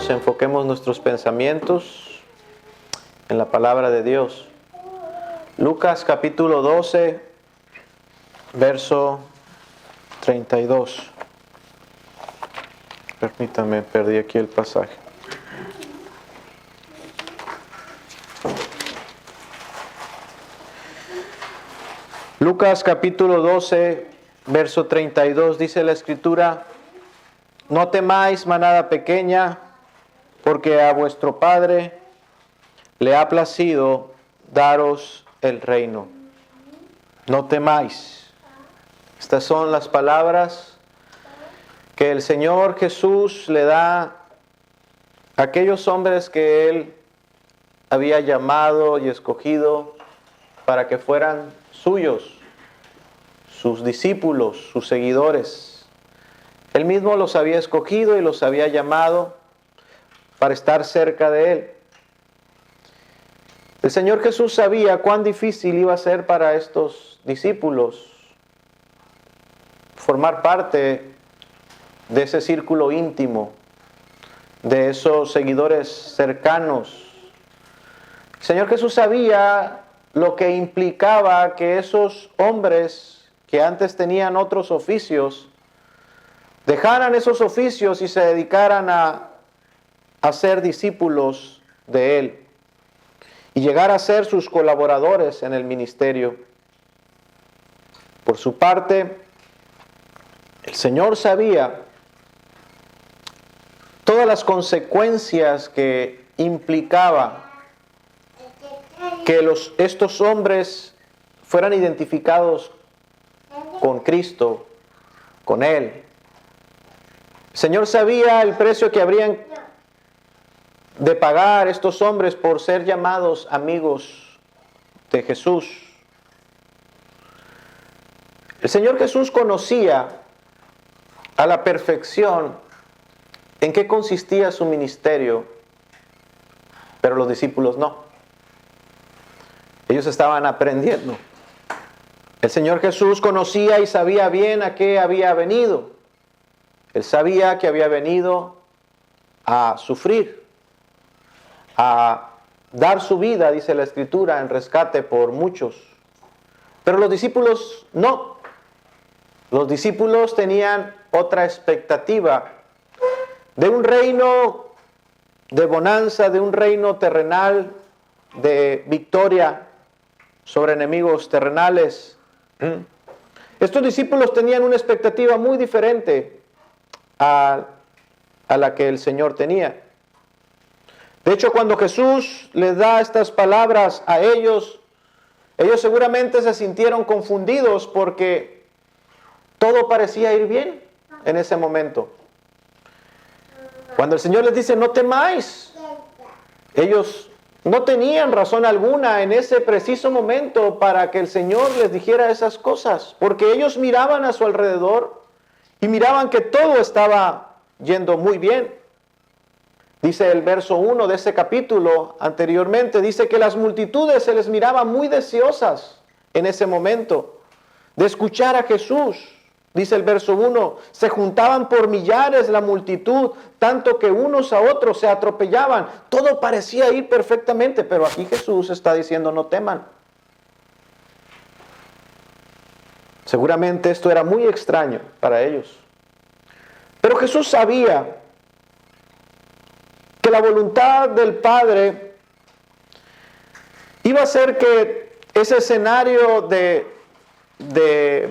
hermanos, enfoquemos nuestros pensamientos en la palabra de Dios. Lucas capítulo 12, verso 32. Permítame, perdí aquí el pasaje. Lucas capítulo 12, verso 32, dice la Escritura: no temáis, manada pequeña, porque a vuestro Padre le ha placido daros el reino. No temáis. Estas son las palabras que el Señor Jesús le da a aquellos hombres que Él había llamado y escogido para que fueran suyos, sus discípulos, sus seguidores. Él mismo los había escogido y los había llamado para estar cerca de Él. El Señor Jesús sabía cuán difícil iba a ser para estos discípulos formar parte de ese círculo íntimo, de esos seguidores cercanos. El Señor Jesús sabía lo que implicaba que esos hombres que antes tenían otros oficios dejaran esos oficios y se dedicaran a ser discípulos de Él y llegar a ser sus colaboradores en el ministerio. Por su parte, el Señor sabía todas las consecuencias que implicaba que estos hombres fueran identificados con Cristo, con Él. El Señor sabía el precio que habrían de pagar estos hombres por ser llamados amigos de Jesús. El Señor Jesús conocía a la perfección en qué consistía su ministerio, pero los discípulos no. Ellos estaban aprendiendo. El Señor Jesús conocía y sabía bien a qué había venido. Él sabía que había venido a sufrir, a dar su vida, dice la Escritura, en rescate por muchos. Pero los discípulos no. Los discípulos tenían otra expectativa de un reino de bonanza, de un reino terrenal, de victoria sobre enemigos terrenales. Estos discípulos tenían una expectativa muy diferente a la que el Señor tenía. De hecho, cuando Jesús les da estas palabras a ellos seguramente se sintieron confundidos porque todo parecía ir bien en ese momento. Cuando el Señor les dice, no temáis, ellos no tenían razón alguna en ese preciso momento para que el Señor les dijera esas cosas, porque ellos miraban a su alrededor y miraban que todo estaba yendo muy bien. Dice el verso 1 de ese capítulo anteriormente, dice que las multitudes se les miraban muy deseosas en ese momento de escuchar a Jesús. Dice el verso 1, se juntaban por millares la multitud, tanto que unos a otros se atropellaban. Todo parecía ir perfectamente, pero aquí Jesús está diciendo, no teman. Seguramente esto era muy extraño para ellos. Pero Jesús sabía que la voluntad del Padre iba a ser que ese escenario de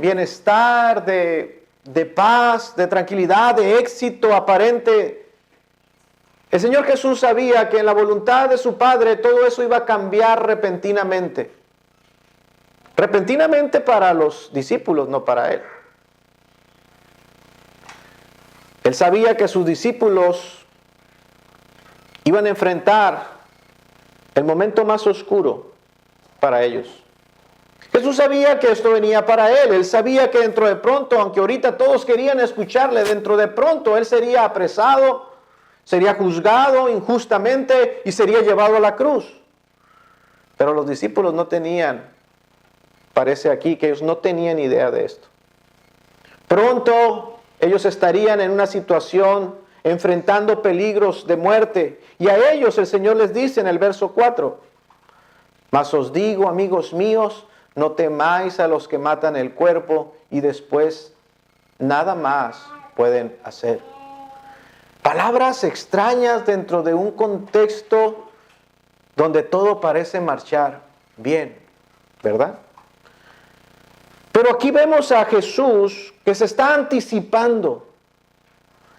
bienestar, de paz, de tranquilidad, de éxito aparente, el Señor Jesús sabía que en la voluntad de su Padre todo eso iba a cambiar repentinamente. Repentinamente para los discípulos, no para Él. Él sabía que sus discípulos iban a enfrentar el momento más oscuro para ellos. Jesús sabía que esto venía para Él. Él sabía que dentro de pronto, aunque ahorita todos querían escucharle, dentro de pronto Él sería apresado, sería juzgado injustamente y sería llevado a la cruz. Pero los discípulos no tenían, parece aquí que ellos no tenían idea de esto. Pronto ellos estarían en una situación enfrentando peligros de muerte. Y a ellos el Señor les dice en el verso 4, mas os digo, amigos míos, no temáis a los que matan el cuerpo y después nada más pueden hacer. Palabras extrañas dentro de un contexto donde todo parece marchar bien, ¿verdad? Pero aquí vemos a Jesús que se está anticipando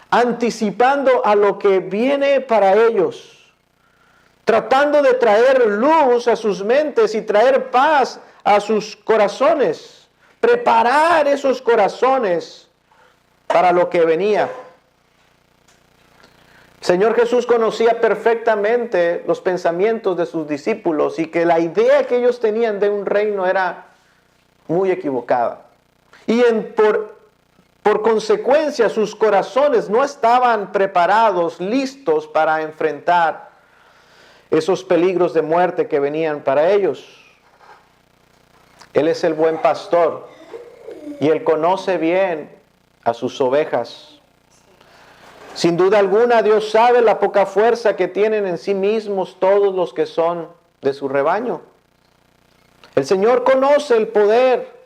a lo que viene para ellos, tratando de traer luz a sus mentes y traer paz a sus corazones, preparar esos corazones para lo que venía. El Señor Jesús conocía perfectamente los pensamientos de sus discípulos y que la idea que ellos tenían de un reino era muy equivocada. Y por consecuencia sus corazones no estaban preparados, listos para enfrentar esos peligros de muerte que venían para ellos. Él es el buen pastor y Él conoce bien a sus ovejas. Sin duda alguna, Dios sabe la poca fuerza que tienen en sí mismos todos los que son de su rebaño. El Señor conoce el poder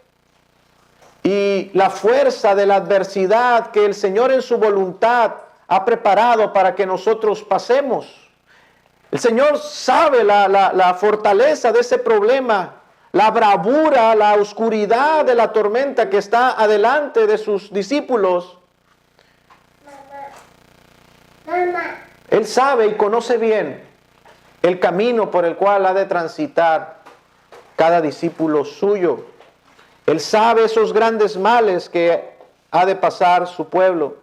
y la fuerza de la adversidad que el Señor en su voluntad ha preparado para que nosotros pasemos. El Señor sabe la fortaleza de ese problema, la bravura, la oscuridad de la tormenta que está adelante de sus discípulos. Él sabe y conoce bien el camino por el cual ha de transitar cada discípulo suyo. Él sabe esos grandes males que ha de pasar su pueblo.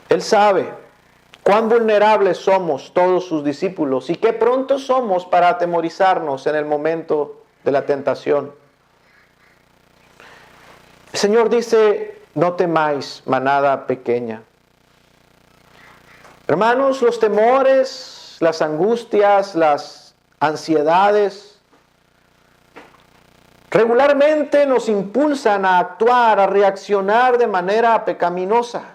Él sabe cuán vulnerables somos todos sus discípulos y qué pronto somos para atemorizarnos en el momento de la tentación. El Señor dice, no temáis, manada pequeña. Hermanos, los temores, las angustias, las ansiedades, regularmente nos impulsan a actuar, a reaccionar de manera pecaminosa,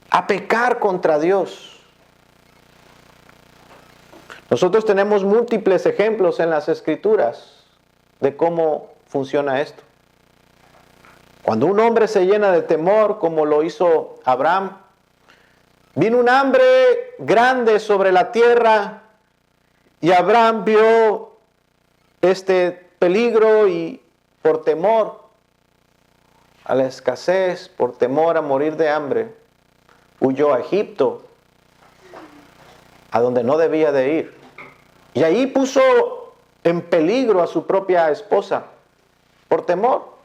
a pecar contra Dios. Nosotros tenemos múltiples ejemplos en las Escrituras de cómo funciona esto. Cuando un hombre se llena de temor, como lo hizo Abraham, vino un hambre grande sobre la tierra y Abraham vio este peligro y por temor a la escasez, por temor a morir de hambre, huyó a Egipto, a donde no debía de ir. Y ahí puso en peligro a su propia esposa, por temor.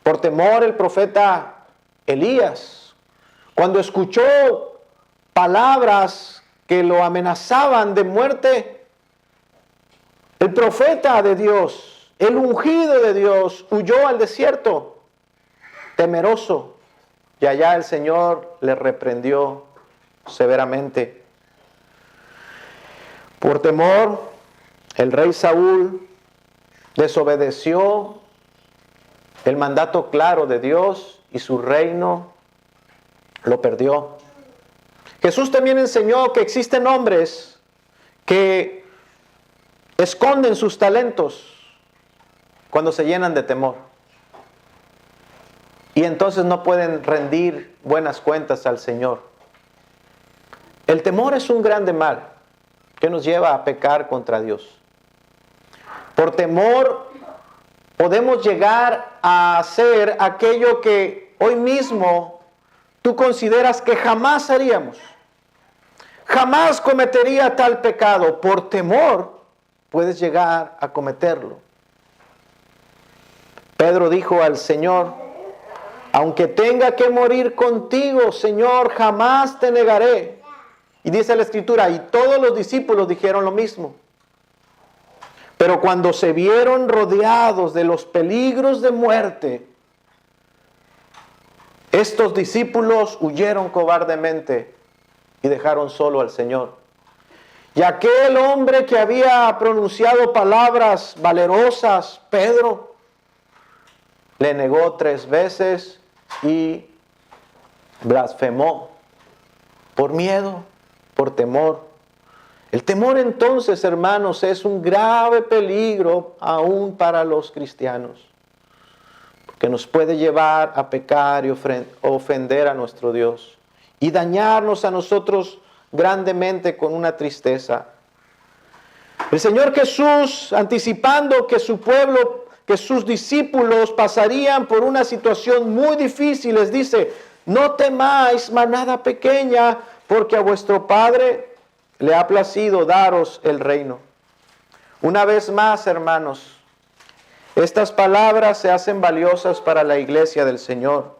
Por temor el profeta Elías, cuando escuchó palabras que lo amenazaban de muerte, el profeta de Dios, el ungido de Dios, huyó al desierto, temeroso, y allá el Señor le reprendió severamente. Por temor, el rey Saúl desobedeció el mandato claro de Dios y su reino lo perdió. Jesús también enseñó que existen hombres que esconden sus talentos cuando se llenan de temor. Y entonces no pueden rendir buenas cuentas al Señor. El temor es un grande mal que nos lleva a pecar contra Dios. Por temor podemos llegar a hacer aquello que hoy mismo tú consideras que jamás haríamos. Jamás cometería tal pecado. Por temor puedes llegar a cometerlo. Pedro dijo al Señor, aunque tenga que morir contigo, Señor, jamás te negaré. Y dice la Escritura, y todos los discípulos dijeron lo mismo. Pero cuando se vieron rodeados de los peligros de muerte, estos discípulos huyeron cobardemente y dejaron solo al Señor. Y aquel hombre que había pronunciado palabras valerosas, Pedro, le negó 3 veces y blasfemó por miedo, por temor. El temor entonces, hermanos, es un grave peligro aún para los cristianos, porque nos puede llevar a pecar y ofender a nuestro Dios y dañarnos a nosotros grandemente con una tristeza. El Señor Jesús, anticipando que su pueblo, que sus discípulos pasarían por una situación muy difícil, les dice: no temáis, manada pequeña, porque a vuestro Padre le ha placido daros el reino. Una vez más, hermanos, estas palabras se hacen valiosas para la iglesia del Señor.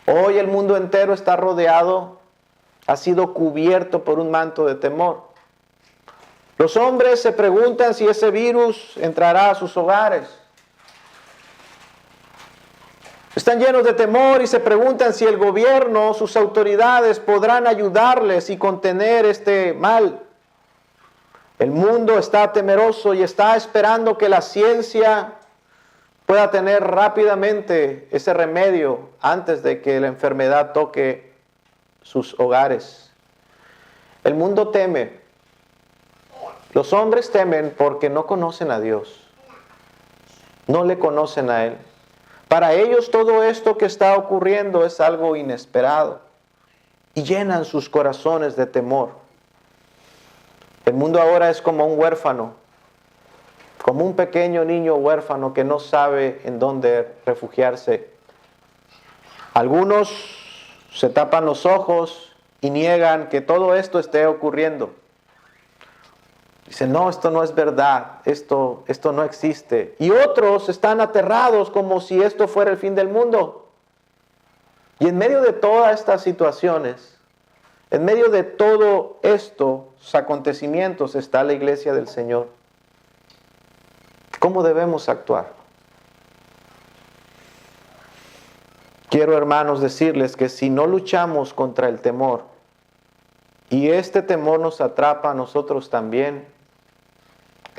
Hoy el mundo entero está rodeado, ha sido cubierto por un manto de temor. Los hombres se preguntan si ese virus entrará a sus hogares. Están llenos de temor y se preguntan si el gobierno, sus autoridades podrán ayudarles y contener este mal. El mundo está temeroso y está esperando que la ciencia pueda tener rápidamente ese remedio antes de que la enfermedad toque sus hogares. El mundo teme. Los hombres temen porque no conocen a Dios. No le conocen a Él. Para ellos todo esto que está ocurriendo es algo inesperado y llenan sus corazones de temor. El mundo ahora es como un huérfano, como un pequeño niño huérfano que no sabe en dónde refugiarse. Algunos se tapan los ojos y niegan que todo esto esté ocurriendo. Dicen: no, esto no es verdad, esto no existe. Y otros están aterrados como si esto fuera el fin del mundo. Y en medio de todas estas situaciones, en medio de todo estos acontecimientos está la iglesia del Señor. ¿Cómo debemos actuar? Quiero, hermanos, decirles que si no luchamos contra el temor, y este temor nos atrapa a nosotros también,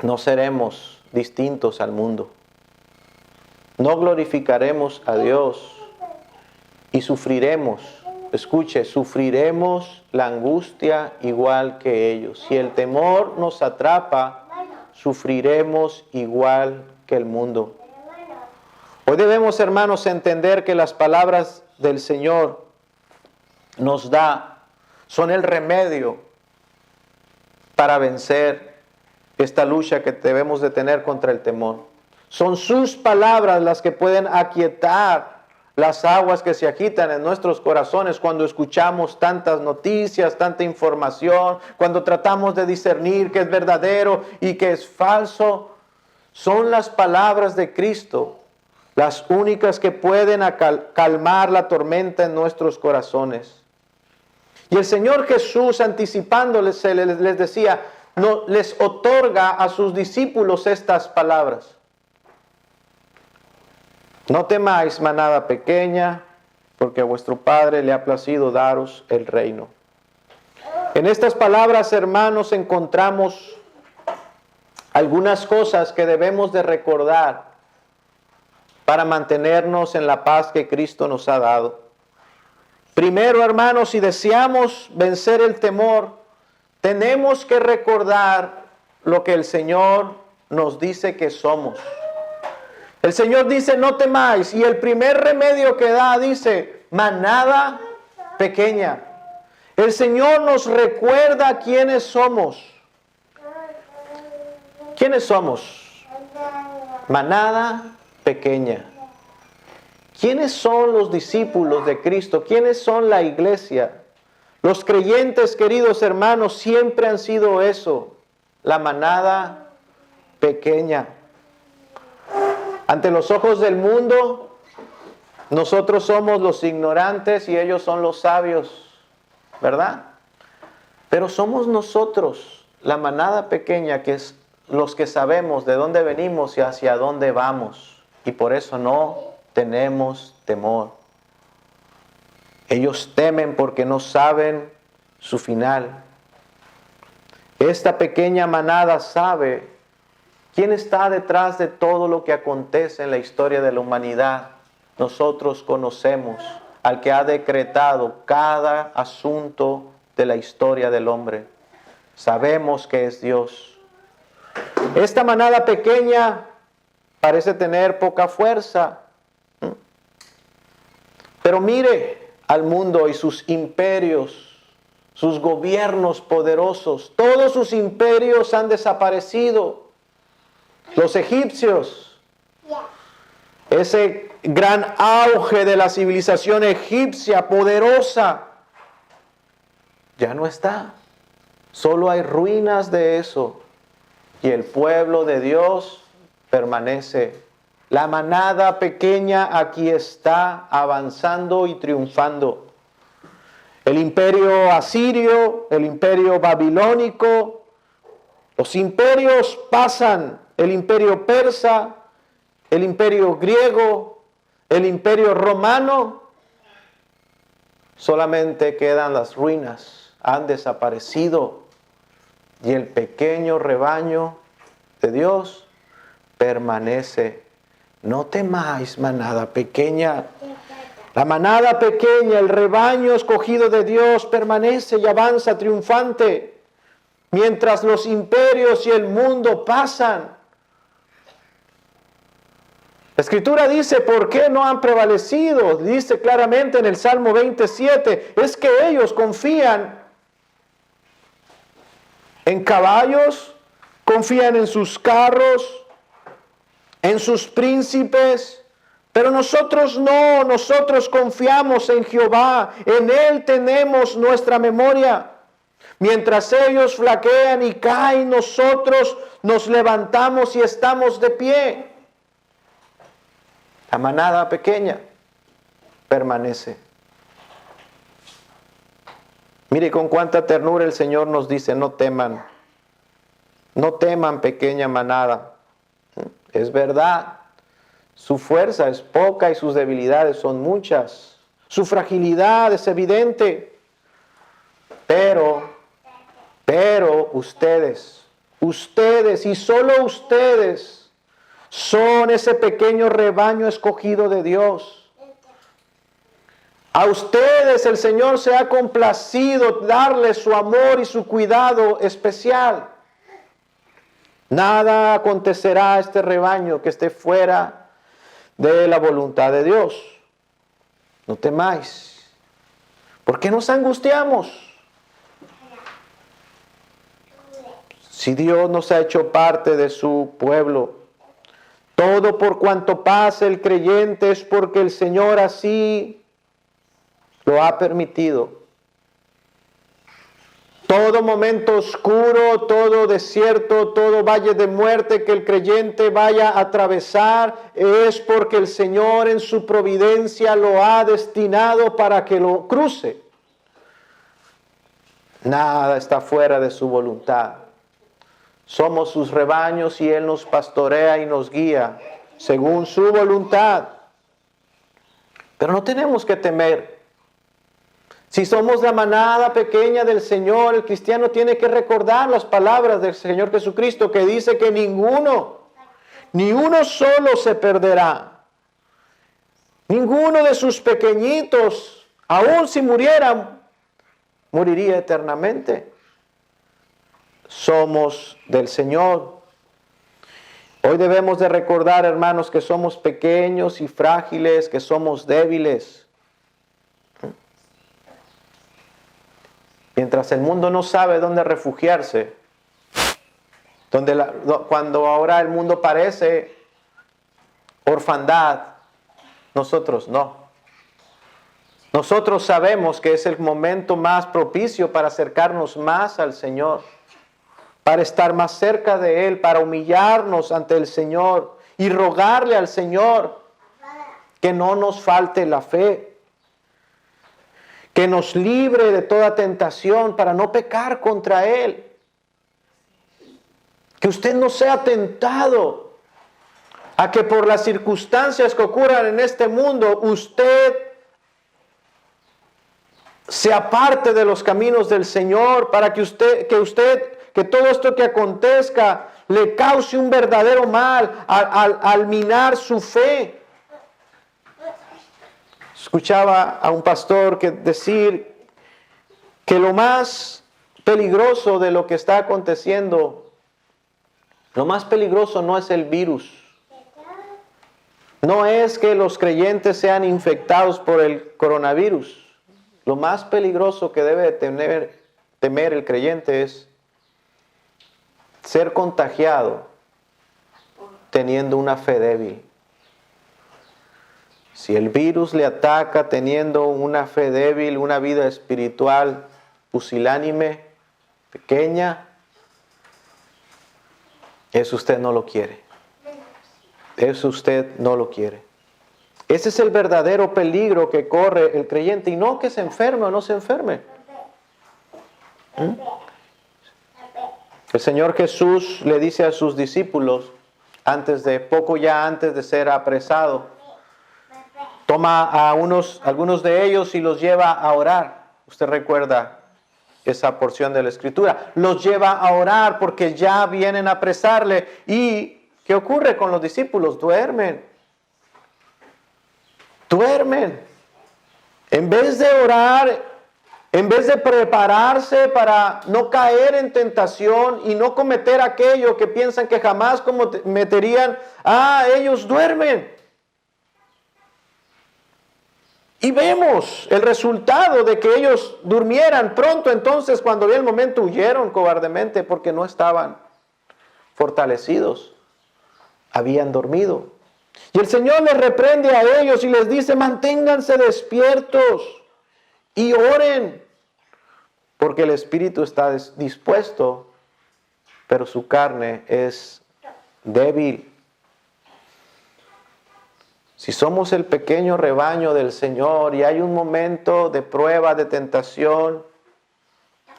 no seremos distintos al mundo. No glorificaremos a Dios y sufriremos, escuche, sufriremos la angustia igual que ellos. Si el temor nos atrapa, sufriremos igual que el mundo. Hoy debemos, hermanos, entender que las palabras del Señor nos da, son el remedio para vencer esta lucha que debemos de tener contra el temor. Son sus palabras las que pueden aquietar las aguas que se agitan en nuestros corazones cuando escuchamos tantas noticias, tanta información, cuando tratamos de discernir qué es verdadero y qué es falso. Son las palabras de Cristo las únicas que pueden calmar la tormenta en nuestros corazones. Y el Señor Jesús, anticipándoles, les decía, no, les otorga a sus discípulos estas palabras. No temáis, manada pequeña, porque a vuestro Padre le ha placido daros el reino. En estas palabras, hermanos, encontramos algunas cosas que debemos de recordar para mantenernos en la paz que Cristo nos ha dado. Primero, hermanos, si deseamos vencer el temor, tenemos que recordar lo que el Señor nos dice que somos. El Señor dice: no temáis, y el primer remedio que da dice: manada pequeña. El Señor nos recuerda quiénes somos. ¿Quiénes somos? Manada pequeña. ¿Quiénes son los discípulos de Cristo? ¿Quiénes son la iglesia? Los creyentes, queridos hermanos, siempre han sido eso, la manada pequeña. Ante los ojos del mundo, nosotros somos los ignorantes y ellos son los sabios, ¿verdad? Pero somos nosotros, la manada pequeña, que es los que sabemos de dónde venimos y hacia dónde vamos. Y por eso no tenemos temor. Ellos temen porque no saben su final. Esta pequeña manada sabe quién está detrás de todo lo que acontece en la historia de la humanidad. Nosotros conocemos al que ha decretado cada asunto de la historia del hombre. Sabemos que es Dios. Esta manada pequeña parece tener poca fuerza. Pero mire al mundo y sus imperios, sus gobiernos poderosos. Todos sus imperios han desaparecido. Los egipcios, ese gran auge de la civilización egipcia poderosa, ya no está. Solo hay ruinas de eso. Y el pueblo de Dios permanece. La manada pequeña aquí está avanzando y triunfando. El imperio asirio, el imperio babilónico, los imperios pasan. El imperio persa, el imperio griego, el imperio romano. Solamente quedan las ruinas, han desaparecido. Y el pequeño rebaño de Dios permanece. No temáis, manada pequeña. La manada pequeña, el rebaño escogido de Dios, permanece y avanza triunfante. Mientras los imperios y el mundo pasan. La Escritura dice, ¿por qué no han prevalecido? Dice claramente en el Salmo 27, es que ellos confían en caballos, confían en sus carros, en sus príncipes, pero nosotros no, nosotros confiamos en Jehová, en Él tenemos nuestra memoria. Mientras ellos flaquean y caen, nosotros nos levantamos y estamos de pie. La manada pequeña permanece. Mire con cuánta ternura el Señor nos dice, no teman. No teman, pequeña manada. Es verdad, su fuerza es poca y sus debilidades son muchas. Su fragilidad es evidente. Pero ustedes y solo ustedes son ese pequeño rebaño escogido de Dios. A ustedes el Señor se ha complacido darles su amor y su cuidado especial. Nada acontecerá a este rebaño que esté fuera de la voluntad de Dios. No temáis. ¿Por qué nos angustiamos? Si Dios nos ha hecho parte de su pueblo, todo por cuanto pase el creyente es porque el Señor así lo ha permitido. Todo momento oscuro, todo desierto, todo valle de muerte que el creyente vaya a atravesar es porque el Señor en su providencia lo ha destinado para que lo cruce. Nada está fuera de su voluntad. Somos sus rebaños y Él nos pastorea y nos guía según su voluntad. Pero no tenemos que temer. Si somos la manada pequeña del Señor, el cristiano tiene que recordar las palabras del Señor Jesucristo que dice que ni uno solo se perderá. Ninguno de sus pequeñitos, aun si murieran, moriría eternamente. Somos del Señor. Hoy debemos de recordar, hermanos, que somos pequeños y frágiles, que somos débiles. Mientras el mundo no sabe dónde refugiarse, cuando ahora el mundo parece orfandad, nosotros no. Nosotros sabemos que es el momento más propicio para acercarnos más al Señor, para estar más cerca de Él, para humillarnos ante el Señor y rogarle al Señor que no nos falte la fe, que nos libre de toda tentación para no pecar contra Él. Que usted no sea tentado a que por las circunstancias que ocurran en este mundo, usted se aparte de los caminos del Señor para que todo esto que acontezca le cause un verdadero mal al minar su fe. Escuchaba a un pastor decir que lo más peligroso de lo que está aconteciendo, lo más peligroso no es el virus. No es que los creyentes sean infectados por el coronavirus. Lo más peligroso que debe temer el creyente es ser contagiado teniendo una fe débil. Si el virus le ataca teniendo una fe débil, una vida espiritual pusilánime, pequeña, eso usted no lo quiere. Eso usted no lo quiere. Ese es el verdadero peligro que corre el creyente, y no que se enferme o no se enferme. El Señor Jesús le dice a sus discípulos, antes de ser apresado, toma a algunos de ellos y los lleva a orar. Usted recuerda esa porción de la Escritura. Los lleva a orar porque ya vienen a apresarle. ¿Y qué ocurre con los discípulos? Duermen. En vez de orar, en vez de prepararse para no caer en tentación y no cometer aquello que piensan que jamás cometerían, ellos duermen. Y vemos el resultado de que ellos durmieran pronto. Entonces, cuando vi el momento, huyeron cobardemente porque no estaban fortalecidos. Habían dormido. Y el Señor les reprende a ellos y les dice: manténganse despiertos y oren, porque el espíritu está dispuesto, pero su carne es débil. Si somos el pequeño rebaño del Señor y hay un momento de prueba, de tentación,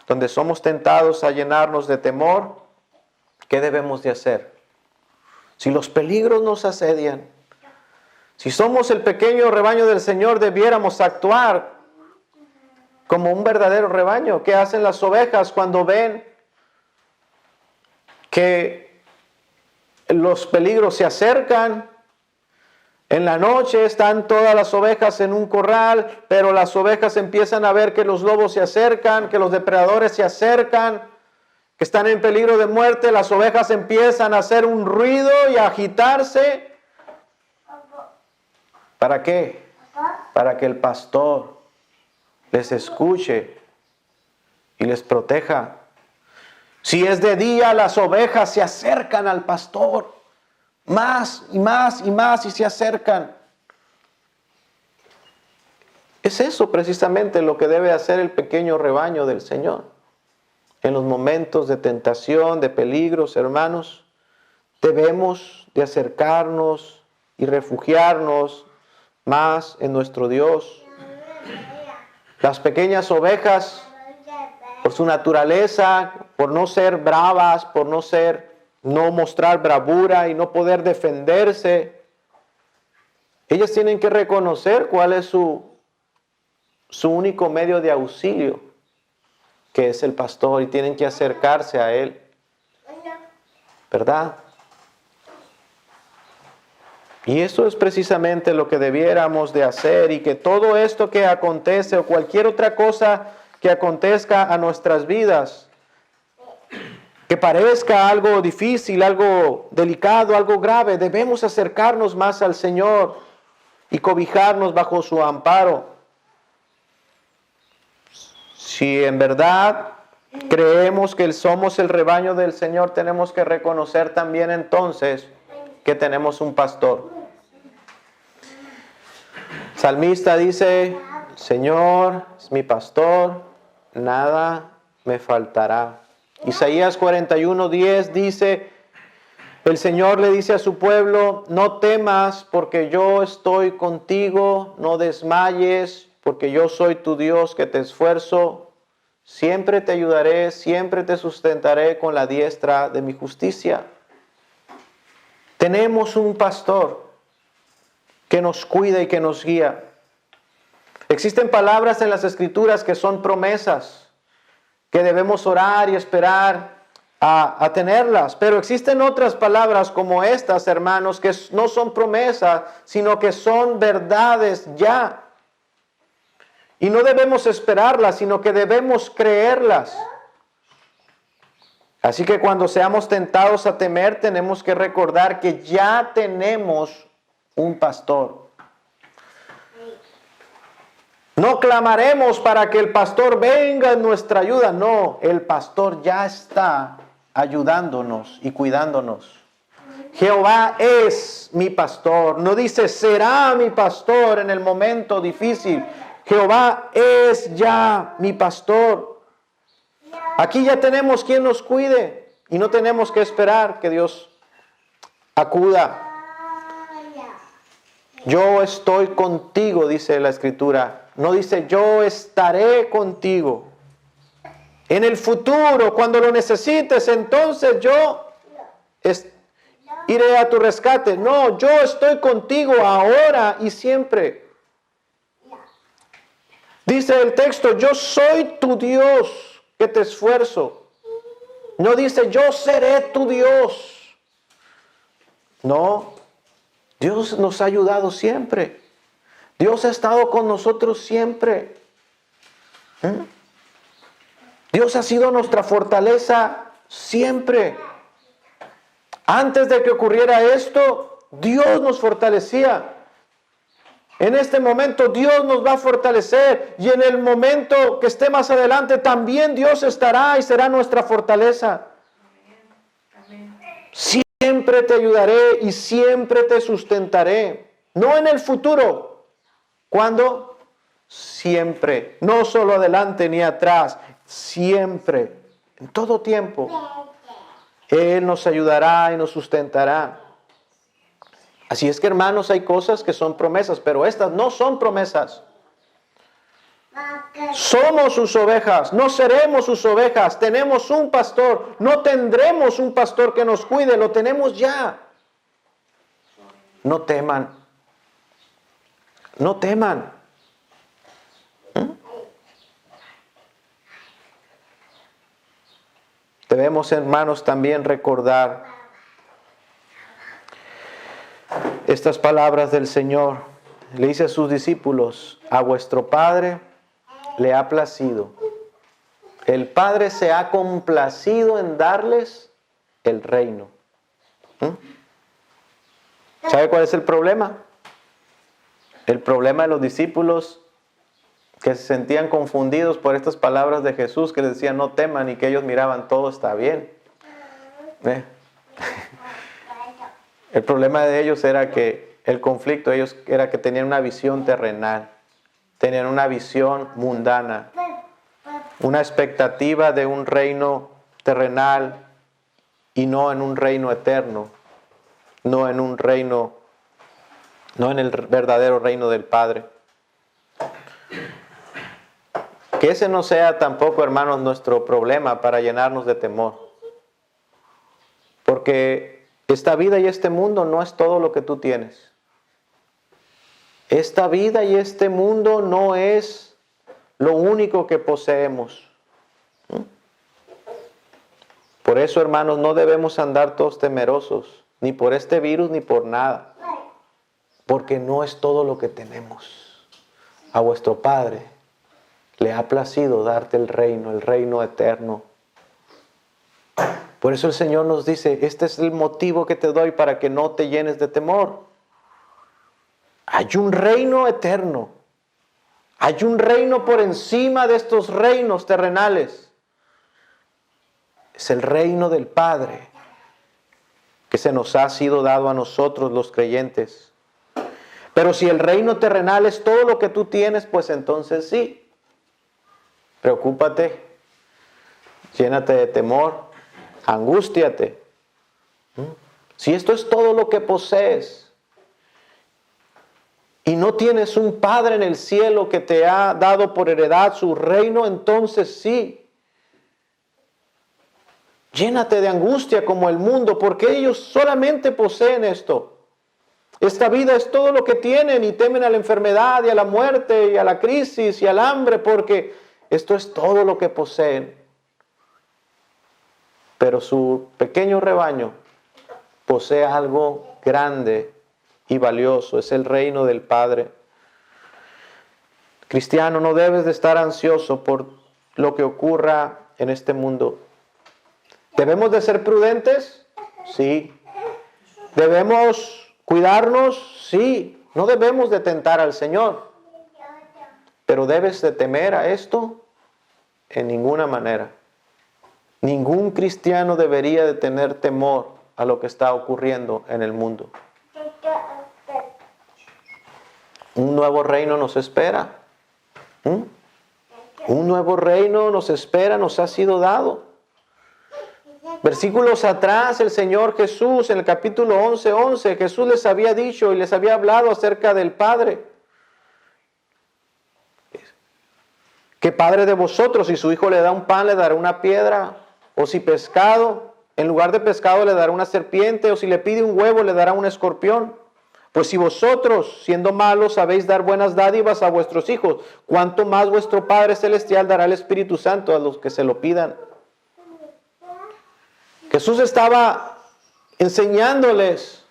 donde somos tentados a llenarnos de temor, ¿qué debemos de hacer? Si los peligros nos asedian, si somos el pequeño rebaño del Señor, debiéramos actuar como un verdadero rebaño. ¿Qué hacen las ovejas cuando ven que los peligros se acercan? En la noche están todas las ovejas en un corral, pero las ovejas empiezan a ver que los lobos se acercan, que los depredadores se acercan, que están en peligro de muerte. Las ovejas empiezan a hacer un ruido y a agitarse. ¿Para qué? Para que el pastor les escuche y les proteja. Si es de día, las ovejas se acercan al pastor. Más y más y más, y se acercan. Es eso precisamente lo que debe hacer el pequeño rebaño del Señor. En los momentos de tentación, de peligros, hermanos, debemos de acercarnos y refugiarnos más en nuestro Dios. Las pequeñas ovejas, por su naturaleza, por no ser bravas, por no mostrar bravura y no poder defenderse, ellas tienen que reconocer cuál es su único medio de auxilio, que es el pastor, y tienen que acercarse a él, ¿verdad? Y eso es precisamente lo que debiéramos de hacer, y que todo esto que acontece o cualquier otra cosa que acontezca a nuestras vidas, que parezca algo difícil, algo delicado, algo grave, debemos acercarnos más al Señor y cobijarnos bajo su amparo. Si en verdad creemos que somos el rebaño del Señor, tenemos que reconocer también entonces que tenemos un pastor. El salmista dice: Señor es mi pastor, nada me faltará. Isaías 41:10 dice: el Señor le dice a su pueblo: no temas, porque yo estoy contigo, no desmayes, porque yo soy tu Dios que te esfuerzo, siempre te ayudaré, siempre te sustentaré con la diestra de mi justicia. Tenemos un pastor que nos cuida y que nos guía. Existen palabras en las Escrituras que son promesas, que debemos orar y esperar a tenerlas. Pero existen otras palabras como estas, hermanos, que no son promesas, sino que son verdades ya. Y no debemos esperarlas, sino que debemos creerlas. Así que cuando seamos tentados a temer, tenemos que recordar que ya tenemos un pastor. No clamaremos para que el pastor venga en nuestra ayuda. No, el pastor ya está ayudándonos y cuidándonos. Jehová es mi pastor. No dice será mi pastor en el momento difícil. Jehová es ya mi pastor. Aquí ya tenemos quien nos cuide y no tenemos que esperar que Dios acuda. Yo estoy contigo, dice la Escritura. No dice yo estaré contigo. En el futuro, cuando lo necesites, entonces yo iré a tu rescate. No, yo estoy contigo ahora y siempre. Dice el texto, yo soy tu Dios que te esfuerzo. No dice yo seré tu Dios. No, Dios nos ha ayudado siempre. Dios ha estado con nosotros siempre. Dios ha sido nuestra fortaleza siempre. Antes de que ocurriera esto, Dios nos fortalecía. En este momento Dios nos va a fortalecer y en el momento que esté más adelante también Dios estará y será nuestra fortaleza. Siempre te ayudaré y siempre te sustentaré. No en el futuro. ¿Cuándo? Siempre. No solo adelante ni atrás. Siempre. En todo tiempo. Él nos ayudará y nos sustentará. Así es que, hermanos, hay cosas que son promesas, pero estas no son promesas. Somos sus ovejas, no seremos sus ovejas. Tenemos un pastor, no tendremos un pastor que nos cuide, lo tenemos ya. No teman. No teman. Debemos, hermanos, también recordar estas palabras del Señor. Le dice a sus discípulos, a vuestro Padre le ha placido. El Padre se ha complacido en darles el reino. ¿Sabe cuál es el problema? El problema de los discípulos que se sentían confundidos por estas palabras de Jesús que les decían no teman y que ellos miraban todo está bien. El problema de ellos era que el conflicto de ellos era que tenían una visión terrenal, tenían una visión mundana, una expectativa de un reino terrenal y no en un reino eterno, no en el verdadero reino del Padre. Que ese no sea tampoco, hermanos, nuestro problema para llenarnos de temor. Porque esta vida y este mundo no es todo lo que tú tienes. Esta vida y este mundo no es lo único que poseemos. Por eso, hermanos, no debemos andar todos temerosos, ni por este virus ni por nada. Porque no es todo lo que tenemos. A vuestro Padre le ha placido darte el reino eterno. Por eso el Señor nos dice, este es el motivo que te doy para que no te llenes de temor. Hay un reino eterno. Hay un reino por encima de estos reinos terrenales. Es el reino del Padre que se nos ha sido dado a nosotros los creyentes. Pero si el reino terrenal es todo lo que tú tienes, pues entonces sí. Preocúpate, llénate de temor, angústiate. Si esto es todo lo que posees y no tienes un Padre en el cielo que te ha dado por heredad su reino, entonces sí. Llénate de angustia como el mundo, porque ellos solamente poseen esto. Esta vida es todo lo que tienen y temen a la enfermedad y a la muerte y a la crisis y al hambre, porque esto es todo lo que poseen. Pero su pequeño rebaño posee algo grande y valioso. Es el reino del Padre. Cristiano, no debes de estar ansioso por lo que ocurra en este mundo. ¿Debemos de ser prudentes? Sí. ¿Debemos cuidarnos? Sí. No debemos de tentar al Señor. Pero ¿debes de temer a esto? En ninguna manera. Ningún cristiano debería de tener temor a lo que está ocurriendo en el mundo. Un nuevo reino nos espera. Un nuevo reino nos espera, nos ha sido dado. Versículos atrás, el Señor Jesús, en el capítulo 11:11, Jesús les había dicho y les había hablado acerca del Padre. ¿Qué padre de vosotros, si su hijo le da un pan, le dará una piedra? O si pescado, en lugar de pescado le dará una serpiente, o si le pide un huevo, le dará un escorpión. Pues si vosotros, siendo malos, sabéis dar buenas dádivas a vuestros hijos, ¿cuánto más vuestro Padre Celestial dará el Espíritu Santo a los que se lo pidan? Jesús estaba enseñándoles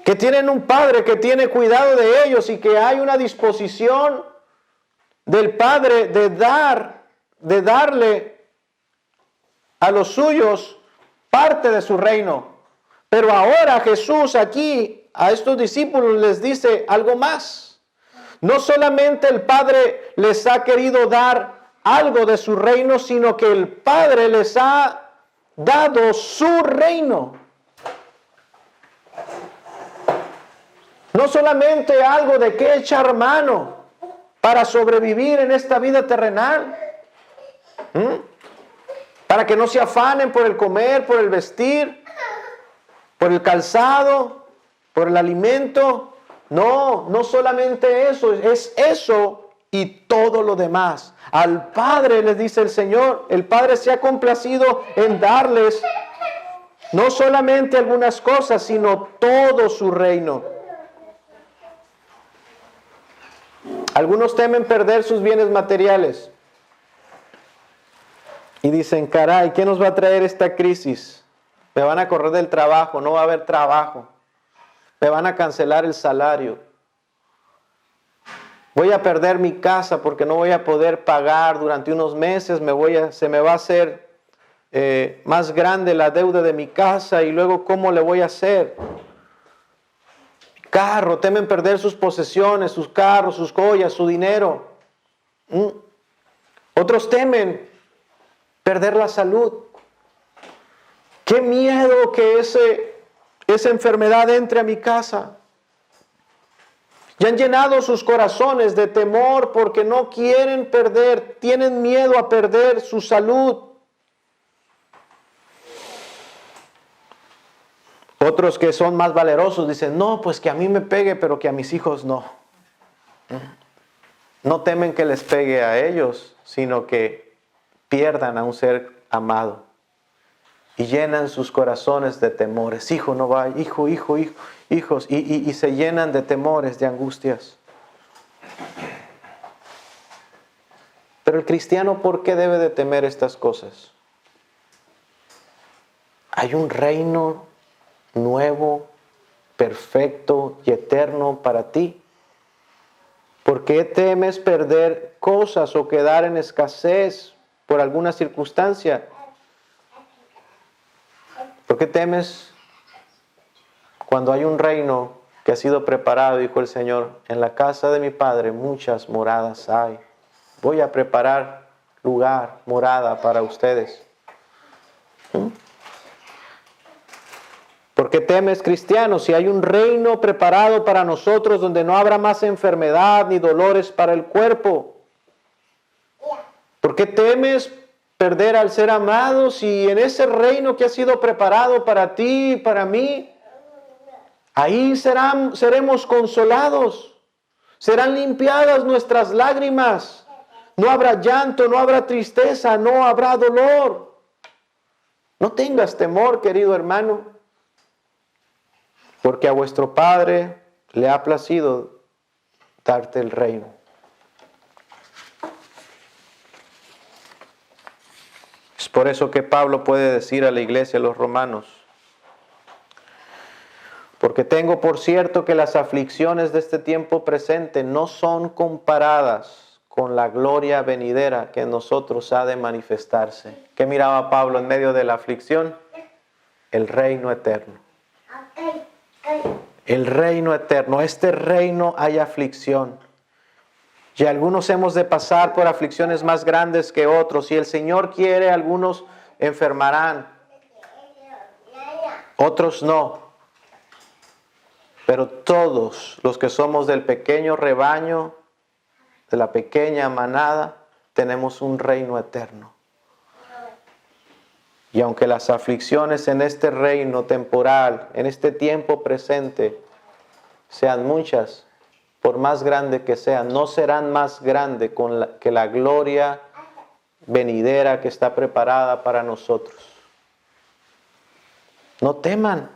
que tienen un Padre que tiene cuidado de ellos y que hay una disposición del Padre de darle a los suyos parte de su reino. Pero ahora Jesús aquí a estos discípulos les dice algo más. No solamente el Padre les ha querido dar algo de su reino, sino que el Padre les ha dado su reino. No solamente algo de qué echar mano para sobrevivir en esta vida terrenal. Para que no se afanen por el comer, por el vestir, por el calzado, por el alimento. No, no solamente eso, es eso y todo lo demás. Al Padre, les dice el Señor, el Padre se ha complacido en darles no solamente algunas cosas, sino todo su reino. Algunos temen perder sus bienes materiales. Y dicen, caray, ¿qué nos va a traer esta crisis? Me van a correr del trabajo, no va a haber trabajo. Me van a cancelar el salario. Voy a perder mi casa porque no voy a poder pagar durante unos meses. Se me va a hacer más grande la deuda de mi casa y luego ¿cómo le voy a hacer? Carro, temen perder sus posesiones, sus carros, sus joyas, su dinero. Otros temen perder la salud. Qué miedo que esa enfermedad entre a mi casa. Y han llenado sus corazones de temor porque no quieren perder, tienen miedo a perder su salud. Otros que son más valerosos dicen, no, pues que a mí me pegue, pero que a mis hijos no. No temen que les pegue a ellos, sino que pierdan a un ser amado. Y llenan sus corazones de temores. Hijo, no va, hijos. Y se llenan de temores, de angustias. Pero el cristiano, ¿por qué debe de temer estas cosas? Hay un reino nuevo, perfecto y eterno para ti. ¿Por qué temes perder cosas o quedar en escasez por alguna circunstancia? ¿Por qué temes cuando hay un reino que ha sido preparado? Dijo el Señor, en la casa de mi Padre muchas moradas hay. Voy a preparar lugar, morada para ustedes. ¿Por qué temes, cristiano, si hay un reino preparado para nosotros donde no habrá más enfermedad ni dolores para el cuerpo? ¿Por qué temes perder al ser amado si en ese reino que ha sido preparado para ti y para mí, ahí seremos consolados, serán limpiadas nuestras lágrimas, no habrá llanto, no habrá tristeza, no habrá dolor? No tengas temor, querido hermano, porque a vuestro Padre le ha placido darte el reino. Es por eso que Pablo puede decir a la iglesia, a los romanos, Porque tengo por cierto que las aflicciones de este tiempo presente no son comparadas con la gloria venidera que en nosotros ha de manifestarse. ¿Qué miraba Pablo en medio de la aflicción? El reino eterno. El reino eterno. Este reino hay aflicción. Y algunos hemos de pasar por aflicciones más grandes que otros. Si el Señor quiere, algunos enfermarán. Otros no. Pero todos los que somos del pequeño rebaño, de la pequeña manada, tenemos un reino eterno. Y aunque las aflicciones en este reino temporal, en este tiempo presente, sean muchas, por más grande que sean, no serán más grandes que la gloria venidera que está preparada para nosotros. No teman.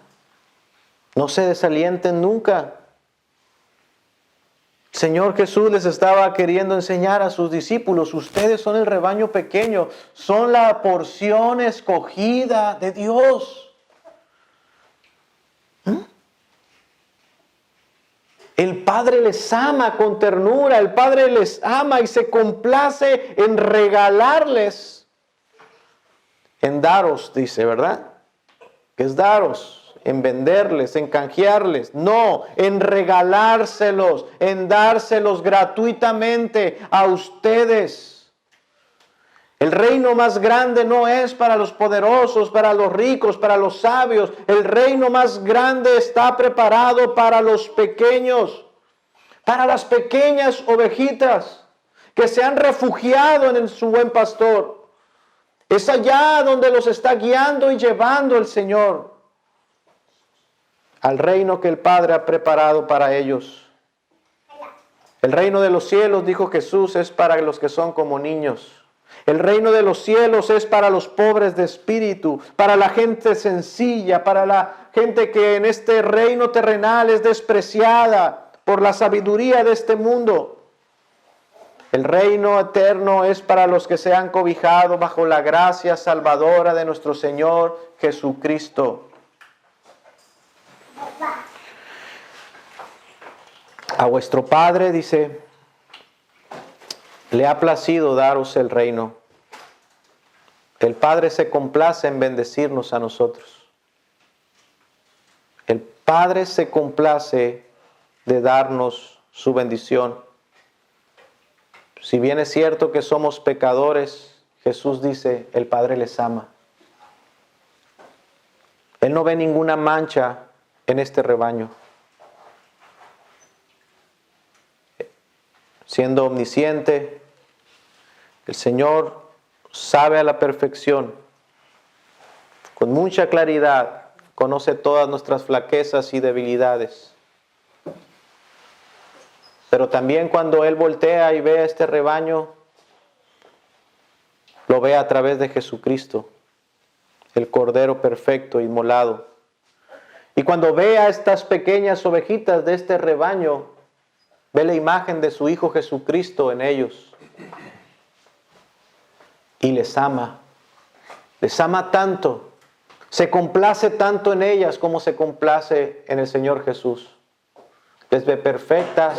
No se desalienten nunca. Señor Jesús les estaba queriendo enseñar a sus discípulos, ustedes son el rebaño pequeño, son la porción escogida de Dios. El Padre les ama con ternura, el Padre les ama y se complace en regalarles, en daros, dice, ¿verdad? ¿Qué es daros? En venderles, en canjearles. No, en regalárselos, en dárselos gratuitamente a ustedes. El reino más grande no es para los poderosos, para los ricos, para los sabios. El reino más grande está preparado para los pequeños, para las pequeñas ovejitas que se han refugiado en su buen pastor. Es allá donde los está guiando y llevando el Señor. Al reino que el Padre ha preparado para ellos. El reino de los cielos, dijo Jesús, es para los que son como niños. El reino de los cielos es para los pobres de espíritu, para la gente sencilla, para la gente que en este reino terrenal es despreciada por la sabiduría de este mundo. El reino eterno es para los que se han cobijado bajo la gracia salvadora de nuestro Señor Jesucristo. A vuestro Padre, dice, le ha placido daros el reino. El Padre se complace en bendecirnos a nosotros. El Padre se complace de darnos su bendición. Si bien es cierto que somos pecadores, Jesús dice, el Padre les ama. Él no ve ninguna mancha en este rebaño. Siendo omnisciente, el Señor sabe a la perfección, con mucha claridad, conoce todas nuestras flaquezas y debilidades. Pero también cuando Él voltea y ve a este rebaño, lo ve a través de Jesucristo, el Cordero perfecto, inmolado. Y cuando ve a estas pequeñas ovejitas de este rebaño, ve la imagen de su Hijo Jesucristo en ellos. Y les ama tanto, se complace tanto en ellas como se complace en el Señor Jesús. Les ve perfectas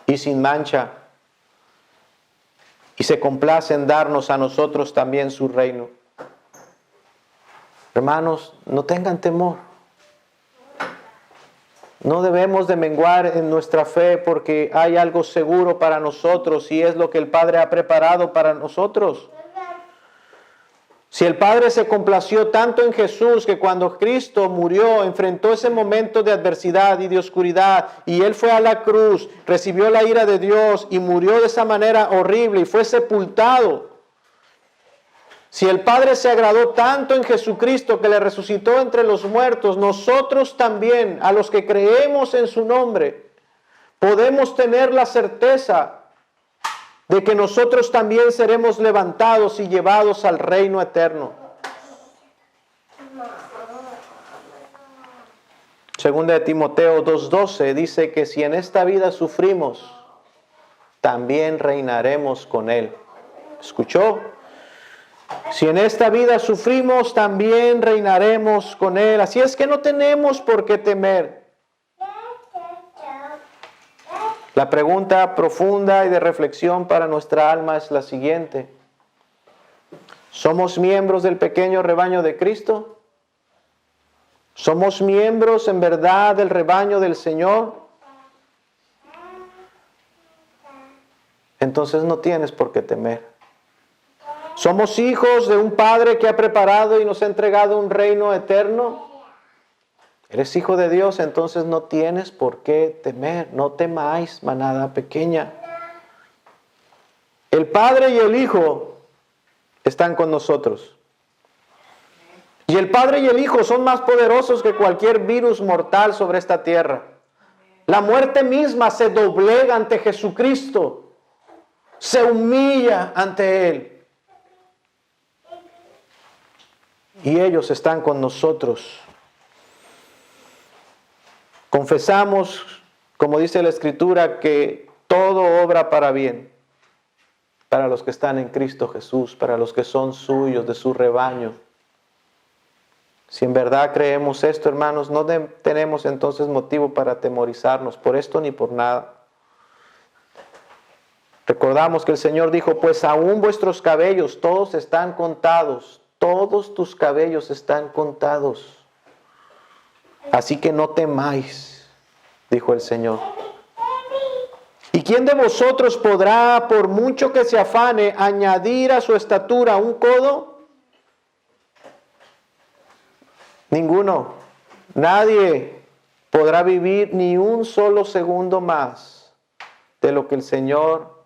y sin mancha. Y se complace en darnos a nosotros también su reino. Hermanos, no tengan temor. No debemos de menguar en nuestra fe porque hay algo seguro para nosotros y es lo que el Padre ha preparado para nosotros. Si el Padre se complació tanto en Jesús que cuando Cristo murió, enfrentó ese momento de adversidad y de oscuridad y Él fue a la cruz, recibió la ira de Dios y murió de esa manera horrible y fue sepultado. Si el Padre se agradó tanto en Jesucristo que le resucitó entre los muertos, nosotros también, a los que creemos en su nombre, podemos tener la certeza de que nosotros también seremos levantados y llevados al reino eterno. Segunda de Timoteo 2:12 dice que si en esta vida sufrimos, también reinaremos con Él. ¿Escuchó? Si en esta vida sufrimos, también reinaremos con Él. Así es que no tenemos por qué temer. La pregunta profunda y de reflexión para nuestra alma es la siguiente. ¿Somos miembros del pequeño rebaño de Cristo? ¿Somos miembros en verdad del rebaño del Señor? Entonces no tienes por qué temer. ¿Somos hijos de un Padre que ha preparado y nos ha entregado un reino eterno? Eres hijo de Dios, entonces no tienes por qué temer. No temáis, manada pequeña. El Padre y el Hijo están con nosotros. Y el Padre y el Hijo son más poderosos que cualquier virus mortal sobre esta tierra. La muerte misma se doblega ante Jesucristo. Se humilla ante Él. Y ellos están con nosotros. Confesamos, como dice la Escritura, que todo obra para bien, para los que están en Cristo Jesús, para los que son suyos, de su rebaño. Si en verdad creemos esto, hermanos, no tenemos entonces motivo para atemorizarnos por esto ni por nada. Recordamos que el Señor dijo, pues aún vuestros cabellos todos están contados. Todos tus cabellos están contados. Así que no temáis, dijo el Señor. ¿Y quién de vosotros podrá, por mucho que se afane, añadir a su estatura un codo? Ninguno. Nadie podrá vivir ni un solo segundo más de lo que el Señor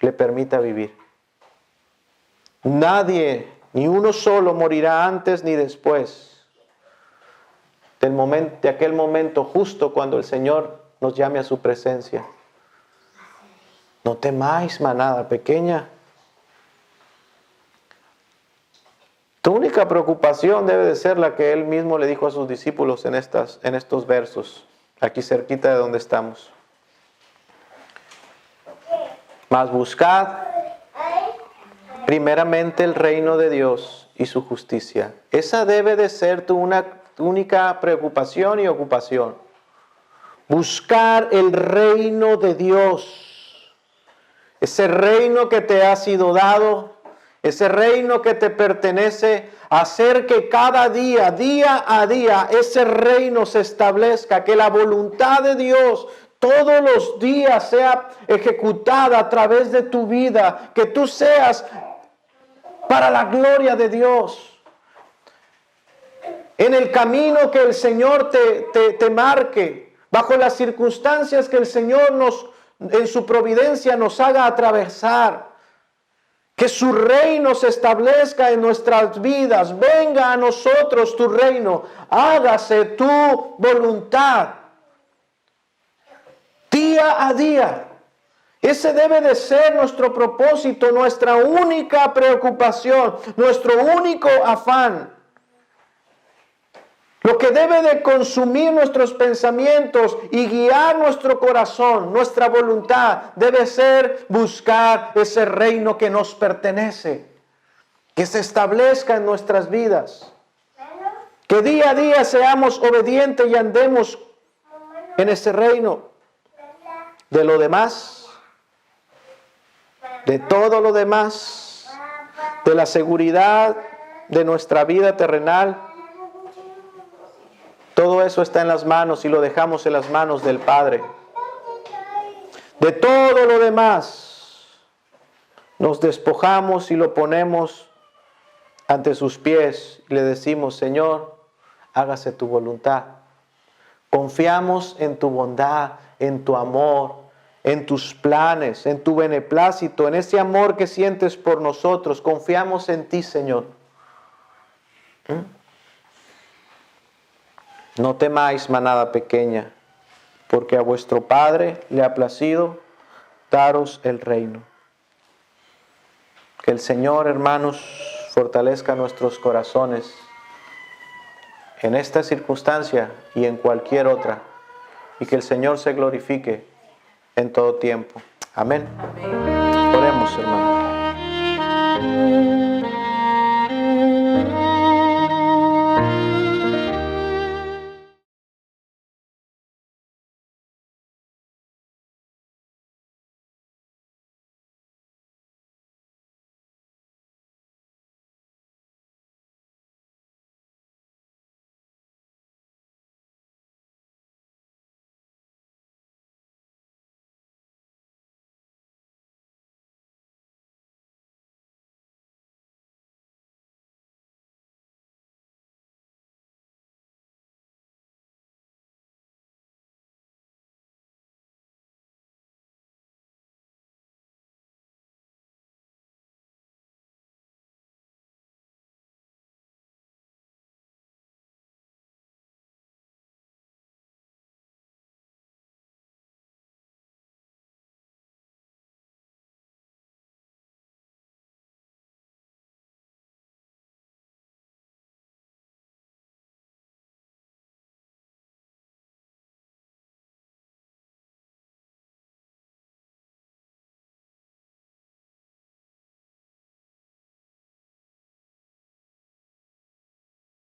le permita vivir. Nadie, ni uno solo, morirá antes ni después de aquel momento justo cuando el Señor nos llame a su presencia. No temáis, manada pequeña. Tu única preocupación debe de ser la que Él mismo le dijo a sus discípulos en estos versos, aquí cerquita de donde estamos. Mas buscad primeramente el reino de Dios y su justicia. Esa debe de ser tu única preocupación y ocupación. Buscar el reino de Dios. Ese reino que te ha sido dado, ese reino que te pertenece, hacer que cada día, día a día, ese reino se establezca, que la voluntad de Dios todos los días sea ejecutada a través de tu vida, que tú seas para la gloria de Dios. En el camino que el Señor te marque, bajo las circunstancias que el Señor en su providencia nos haga atravesar. Que su reino se establezca en nuestras vidas. Venga a nosotros tu reino. Hágase tu voluntad. Día a día. Ese debe de ser nuestro propósito, nuestra única preocupación, nuestro único afán. Lo que debe de consumir nuestros pensamientos y guiar nuestro corazón, nuestra voluntad, debe ser buscar ese reino que nos pertenece, que se establezca en nuestras vidas. Que día a día seamos obedientes y andemos en ese reino. De lo demás, de todo lo demás, de la seguridad de nuestra vida terrenal, todo eso está en las manos y lo dejamos en las manos del Padre. De todo lo demás, nos despojamos y lo ponemos ante sus pies y le decimos, Señor, hágase tu voluntad. Confiamos en tu bondad, en tu amor, en tus planes, en tu beneplácito, en ese amor que sientes por nosotros. Confiamos en ti, Señor. No temáis, manada pequeña, porque a vuestro Padre le ha placido daros el reino. Que el Señor, hermanos, fortalezca nuestros corazones en esta circunstancia y en cualquier otra, y que el Señor se glorifique en todo tiempo. Amén. Oremos, hermanos.